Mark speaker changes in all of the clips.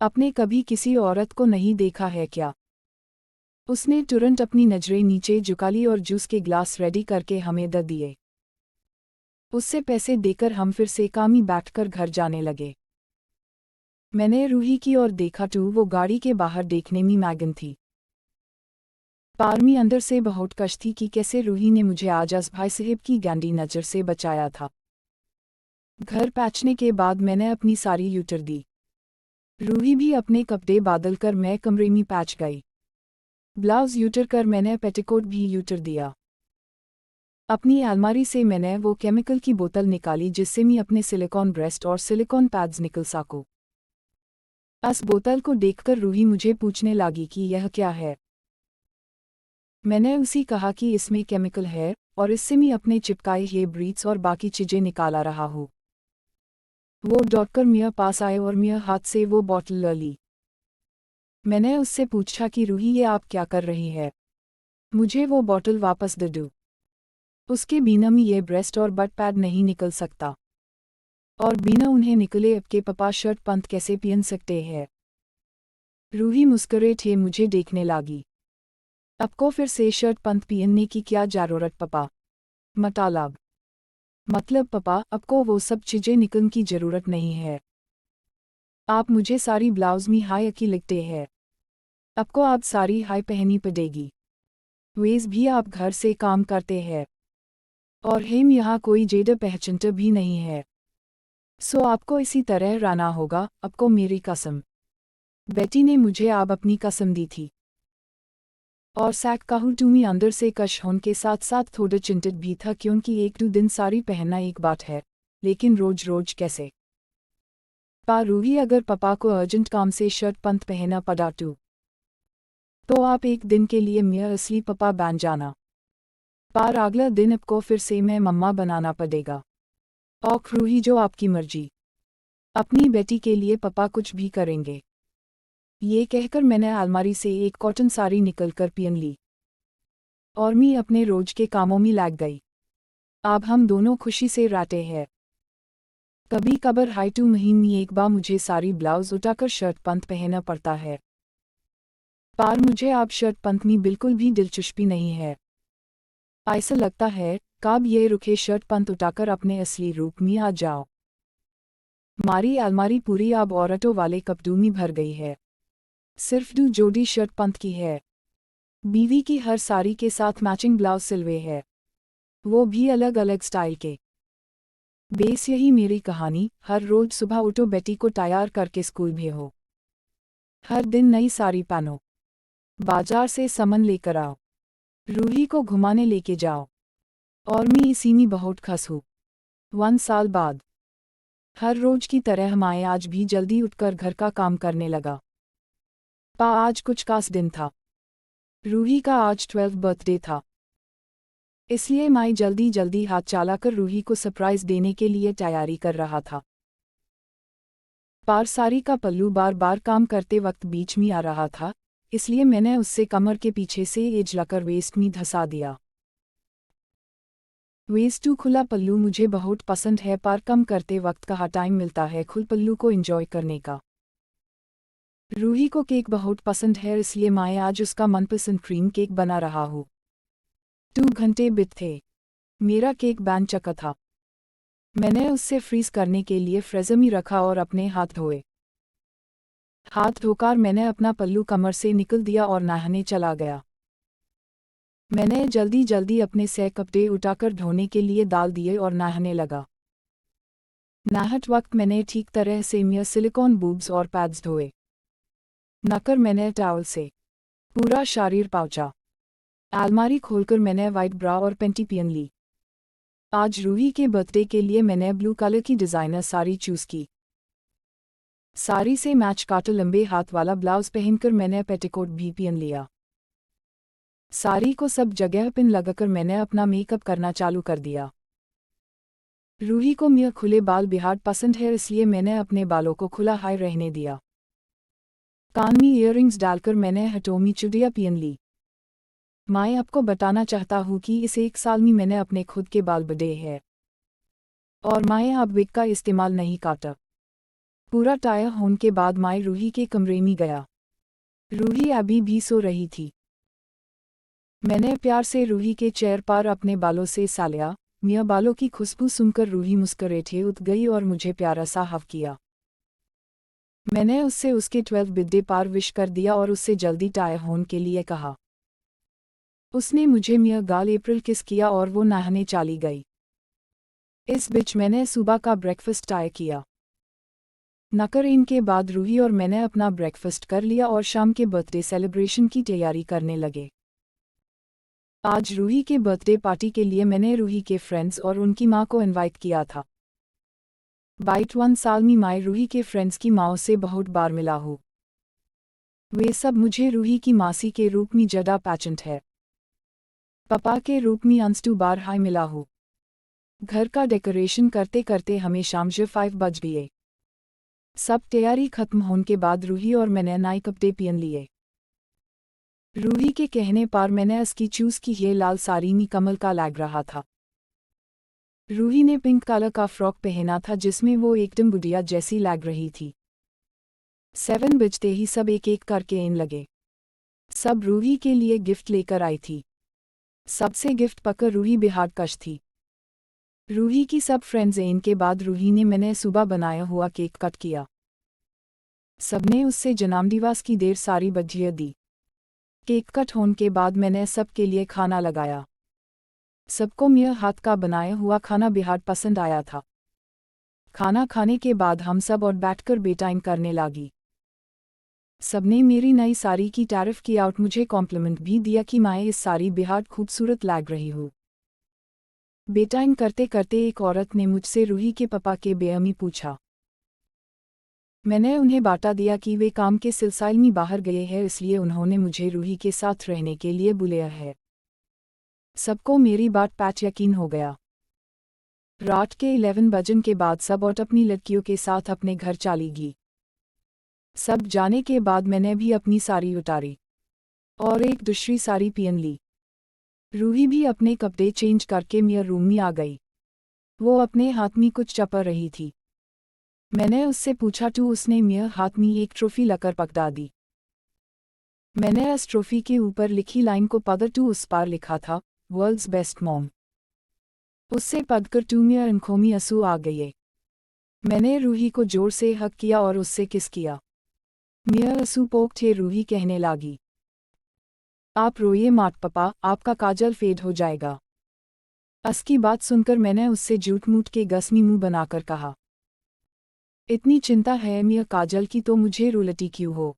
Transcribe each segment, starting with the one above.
Speaker 1: आपने कभी किसी औरत को नहीं देखा है क्या? उसने तुरंत अपनी नजरें नीचे झुका ली और जूस के ग्लास रेडी करके हमें दे दिए। उससे पैसे देकर हम फिर से कामी बैठकर घर जाने लगे। मैंने रूही की ओर देखा तो वो गाड़ी के बाहर देखने में मैगन थी। पारमी अंदर से बहुत कश थी कि कैसे रूही ने मुझे आज अस भाई साहब की गंदी नज़र से बचाया था। घर पहुंचने के बाद मैंने अपनी सारी यूटर दी। रूही भी अपने कपड़े बादल कर मैं कमरे में पहुंच गई। ब्लाउज यूटर कर मैंने पेटीकोट भी यूटर दिया। अपनी अलमारी से मैंने वो केमिकल की बोतल निकाली जिससे मैं अपने सिलिकॉन ब्रेस्ट और सिलिकॉन पैड्स निकल सकूं। उस बोतल को देखकर रूही मुझे पूछने लगी कि यह क्या है। मैंने उसी कहा कि इसमें केमिकल है और इससे मैं अपने चिपकाए ये ब्रीड्स और बाकी चीजें निकाला रहा हूँ। वो डॉक्टर मेरे पास आए और मेरे हाथ से वो बोतल ले ली। मैंने उससे पूछा कि रूही ये आप क्या कर रही है? मुझे वो बोतल वापस दे दो। उसके बिना मैं ये ब्रेस्ट और बट पैड नहीं निकल सकता। और बिना उन्हें निकले आपके पापा शर्ट पंत कैसे पहन सकते हैं? रूही मुस्कुराते मुझे देखने लगी। आपको फिर से शर्ट पंत पहनने की क्या जरूरत पापा? मतलब पापा आपको वो सब चीजें निकलने की जरूरत नहीं है। आप मुझे सारी ब्लाउज में हाई अकी लिखते हैं। आपको आप सारी हाई पहनी पड़ेगी। वेज भी आप घर से काम करते हैं। और हम यहाँ कोई जेडर पहचानता भी नहीं है। सो आपको इसी तरह रहना होगा, आपको मेरी कसम। बेटी ने मुझे आप अपनी कसम दी थी। और सैक कहूँ तुम्हें अंदर से कश होने के साथ साथ थोड़ा चिंतित भी था क्योंकि एक दो दिन साड़ी पहनना एक बात है, लेकिन रोज रोज कैसे? रूही अगर पापा को अर्जेंट काम से शर्ट पंत पहना पड़ा तो आप एक दिन के लिए मेरा असली पापा बन जाना। पर अगला दिन आपको फिर से मैं मम्मा बनाना पड़ेगा। और रूही जो आपकी मर्जी। अपनी बेटी के लिए पापा कुछ भी करेंगे। ये कहकर मैंने अलमारी से एक कॉटन साड़ी निकलकर पहन ली और मैं अपने रोज के कामों में लग गई। अब हम दोनों खुशी से रहते हैं। कभी कभार हाई 2 महीने में एक बार मुझे सारी ब्लाउज उठाकर शर्ट पंत पहनना पड़ता है। पर मुझे अब शर्ट पंत में बिल्कुल भी दिलचस्पी नहीं है। ऐसा लगता है कब ये रुखे शर्ट पंत उठाकर अपने असली रूप में आ जाओ। हमारी अलमारी पूरी अब औरतों वाले कपड़ों में भर गई है। सिर्फ 2 जोड़ी शर्ट पंत की है। बीवी की हर साड़ी के साथ मैचिंग ब्लाउज सिलवे है, वो भी अलग अलग स्टाइल के। बेस यही मेरी कहानी। हर रोज सुबह उठो, बेटी को तैयार करके स्कूल भेजो। हर दिन नई साड़ी पहनो। बाजार से सामान लेकर आओ। रूही को घुमाने लेके जाओ। और मैं इसी में बहुत खुश हूँ। 1 साल बाद हर रोज की तरह मैं आज भी जल्दी उठकर घर का काम करने लगा। आज कुछ खास दिन था। रूही का आज 12th बर्थडे था। इसलिए मैं जल्दी जल्दी हाथ चलाकर रूही को सरप्राइज देने के लिए तैयारी कर रहा था। पर साड़ी का पल्लू बार बार काम करते वक्त बीच में आ रहा था, इसलिए मैंने उससे कमर के पीछे से एज लाकर वेस्ट में धंसा दिया। वेस्ट टू खुला पल्लू मुझे बहुत पसंद है, पर कम करते वक्त कहाँ टाइम मिलता है खुल पल्लू को एंजॉय करने का। रूही को केक बहुत पसंद है, इसलिए मैं आज उसका मनपसंद क्रीम केक बना रहा हूँ। 2 घंटे बीत थे। मेरा केक बन चुका था। मैंने उससे फ्रीज करने के लिए फ्रीजर में रखा और अपने हाथ धोए। हाथ धोकर मैंने अपना पल्लू कमर से निकल दिया और नहाने चला गया। मैंने जल्दी जल्दी अपने से कपड़े उठाकर धोने के लिए डाल दिए और नहाने लगा। नहाते वक्त मैंने ठीक तरह से मेरे सिलिकॉन बूब्स और पैड्स धोए। नकर मैंने टॉवल से पूरा शरीर पोंछा। अलमारी खोलकर मैंने वाइट ब्रा और पेंटी पहन ली। आज रूही के बर्थडे के लिए मैंने ब्लू कलर की डिज़ाइनर साड़ी चूज की। साड़ी से मैच काटा लंबे हाथ वाला ब्लाउज पहनकर मैंने पेटीकोट भी पहन लिया। साड़ी को सब जगह पिन लगाकर मैंने अपना मेकअप करना चालू कर दिया। रूही को मेरे खुले बाल बेहद पसंद है, इसलिए मैंने अपने बालों को खुला हाई रहने दिया। कान में ईयररिंग्स डालकर मैंने हटोमी चूड़ियाँ पहन ली। मैं आपको बताना चाहता हूँ कि इस 1 साल में मैंने अपने खुद के बाल बढ़े हैं और मैं अब विग का इस्तेमाल नहीं करता। पूरा टायर होने के बाद माई रूही के कमरे में गया। रूही अभी भी सो रही थी। मैंने प्यार से रूही के चेहरे पर अपने बालों से सालिया। मियाँ बालों की खुशबू सुनकर रूही मुस्कुराते उठ गई और मुझे प्यारा सा हव किया। मैंने उससे उसके 12th बर्थडे पर विश कर दिया और उससे जल्दी टायर होने के लिए कहा। उसने मुझे मियाँ गाल अप्रैल किस किया और वो नहाने चली गई। इस बीच मैंने सुबह का ब्रेकफास्ट तय किया। नकरीन के बाद रूही और मैंने अपना ब्रेकफास्ट कर लिया और शाम के बर्थडे सेलिब्रेशन की तैयारी करने लगे। आज रूही के बर्थडे पार्टी के लिए मैंने रूही के फ्रेंड्स और उनकी माँ को इनवाइट किया था। 21 साल में मैं रूही के फ्रेंड्स की माँ से बहुत बार मिला हूँ। वे सब मुझे रूही की मासी के रूप में ज़्यादा पैचेंट है। पापा के रूप में अंस्तु बार हाई मिला हूँ। घर का डेकोरेशन करते करते हमें शाम 5 बज गए। सब तैयारी खत्म होने के बाद रूही और मैंने नए कपड़े पहन लिए। रूही के कहने पर मैंने उसकी चूज की ये लाल साड़ी में कमल का लग रहा था। रूही ने पिंक कलर का फ्रॉक पहना था जिसमें वो एकदम बुढ़िया जैसी लग रही थी। 7 बजते ही सब एक एक करके इन लगे। सब रूही के लिए गिफ्ट लेकर आई थी। सबसे गिफ्ट पकड़ रूही बेहद कश थी। रूही की सब फ्रेंड्स इन के बाद रूही ने मैंने सुबह बनाया हुआ केक कट किया। सबने उससे जन्मदिवस की ढेर सारी बधाइयाँ दी। केक कट होने के बाद मैंने सबके लिए खाना लगाया। सबको मेरे हाथ का बनाया हुआ खाना बेहद पसंद आया था। खाना खाने के बाद हम सब और बैठकर बेटाइम करने लगी। सबने मेरी नई साड़ी की तारीफ की और मुझे कॉम्प्लीमेंट भी दिया कि मैं इस साड़ी बेहद खूबसूरत लग रही हूँ। बेटाइम करते करते एक औरत ने मुझसे रूही के पापा के बारे में पूछा। मैंने उन्हें बता दिया कि वे काम के सिलसिले में बाहर गए हैं, इसलिए उन्होंने मुझे रूही के साथ रहने के लिए बुलाया है। सबको मेरी बात पर यकीन हो गया। रात के 11 बजने के बाद सब और अपनी लड़कियों के साथ अपने घर चली गई। सब जाने के बाद मैंने भी अपनी साड़ी उतारी और एक दूसरी साड़ी पहन ली। रूही भी अपने कपड़े चेंज करके मेरे रूम में आ गई। वो अपने हाथ में कुछ चपा रही थी। मैंने उससे पूछा तो उसने मेरे हाथ में एक ट्रॉफी लेकर पकड़ा दी। मैंने उस ट्रॉफी के ऊपर लिखी लाइन को पढ़कर तो उस पर लिखा था, वर्ल्ड्स बेस्ट मॉम। उससे पढ़कर तो मेरे आंखों में आंसू आ गए। मैंने रूही को जोर से हग किया और उससे किस किया। मेरे आंसू पोंछते रूही कहने लगी, आप रोइए मत पापा, आपका काजल फेड हो जाएगा। उसकी बात सुनकर मैंने उससे झूठ मूठ के गस्मी मुंह बनाकर कहा, इतनी चिंता है मेरे काजल की तो मुझे रुलटी क्यों हो।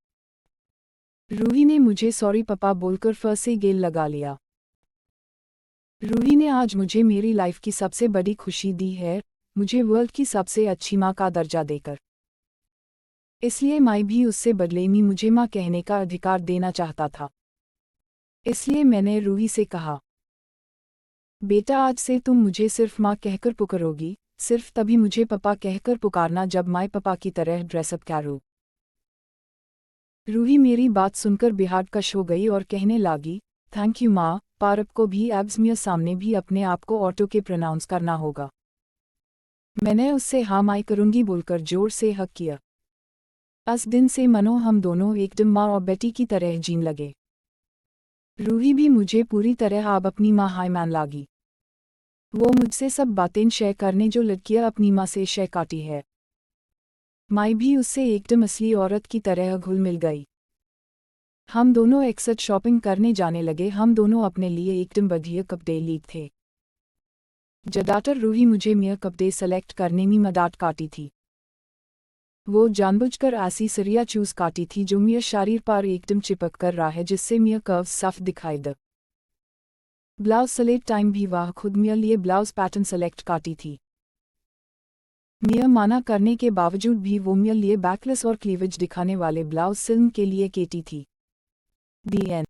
Speaker 1: रूही ने मुझे सॉरी पापा बोलकर फिर से गेल लगा लिया। रूही ने आज मुझे मेरी लाइफ की सबसे बड़ी खुशी दी है, मुझे वर्ल्ड की सबसे अच्छी माँ का दर्जा देकर। इसलिए मैं भी उससे बदले में मुझे माँ कहने का अधिकार देना चाहता था। इसलिए मैंने रूही से कहा, बेटा आज से तुम मुझे सिर्फ माँ कहकर पुकारोगी, सिर्फ तभी मुझे पापा कहकर पुकारना जब मैं पापा की तरह ड्रेसअप करूँ। रूही मेरी बात सुनकर बेहद कश हो गई और कहने लगी, थैंक यू माँ, पर आपको भी एब्स मेरे सामने भी अपने आप को ऑटो के प्रोनाउंस करना होगा। मैंने उससे हाँ माई करूँगी बोलकर जोर से हक किया। उस दिन से मनो हम दोनों एकदम माँ और बेटी की तरह जीने लगे। रूही भी मुझे पूरी तरह अब अपनी माँ हाई मान लगी। वो मुझसे सब बातें शेयर करने जो लड़कियाँ अपनी माँ से शेयर करती है। मैं भी उससे एकदम असली औरत की तरह घुल मिल गई। हम दोनों एक साथ शॉपिंग करने जाने लगे। हम दोनों अपने लिए एकदम बढ़िया कपड़े लिए थे। ज़्यादातर रूही मुझे मेरे कपड़े सेलेक्ट करने में मदद करती थी। वो जानबूझकर ऐसी सरिया चूज काटी थी जो मेरे शरीर पर एकदम चिपक कर रहा है, जिससे मेरे कर्व साफ दिखाई दे। ब्लाउज सेलेक्ट टाइम भी वह खुद मेरे लिए ब्लाउज पैटर्न सेलेक्ट काटी थी। मेरा माना करने के बावजूद भी वो मेरे लिए बैकलेस और क्लीवेज दिखाने वाले ब्लाउज सिल्म के लिए केटी थी। दी एंड।